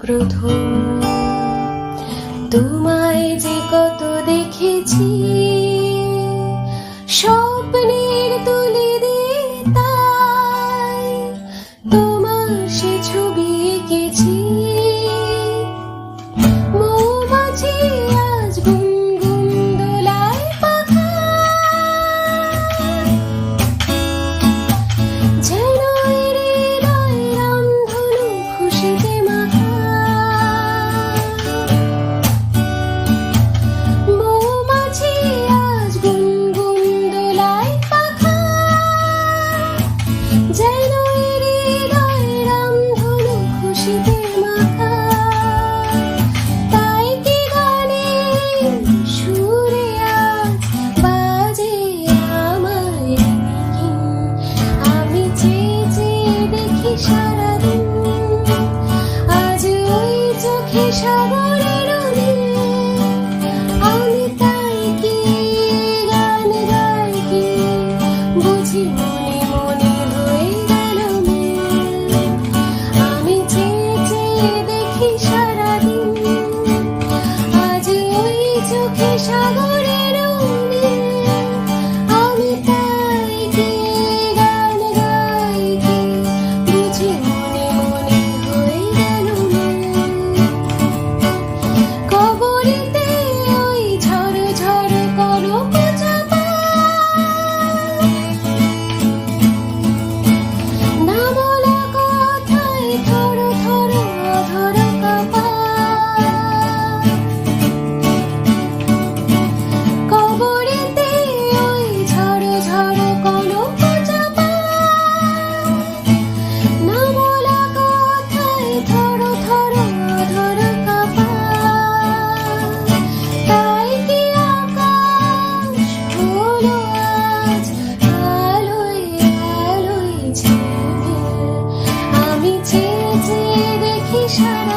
প্রথম তোমায় যে কত দেখেছি স্বপ্নের তুলি দিয়ে, তাই তোমার সে ছবি এঁকেছি। মৌমাছি আজ গুনগুন দোলায় পাখা, যেন হৃদয় রামধনু খুশিতে মাখা। মৌমাছি আজ গুনগুন দোলায় পাখা, যেন হৃদয় রামধনু খুশিতে মাখা। তাই কি গানের সুরে আজ বাজে আমার রিংকিং, আমি চেয়ে চেয়ে দেখি সারাদিন, আজ ওই চোখে সাগরের নীল। আমি তাই কি গান গাই কি বুঝি মনে মনে হয়ে গেল মিল। আমি চেয়ে চেয়ে দেখি সারাদিন, আজ ওই চোখে সাগরের নীল। আমি তাই কি গান গাই কি বুঝি মনে মনে হয়ে গেল মিল। কবরেতে ওই ঝড় ঝড় করো চাপা, না বলা কথায় থর থর অধর কাঁপা। কবরেতে ওই ঝড় ঝড় করো চাপা, না বলা কথায় থর থর অধর কাঁপা। তাই কি আকাশ হলো আজ আলোয় আলোয় ঝিলমিল। আমি চেয়ে চেয়ে দেখি সারা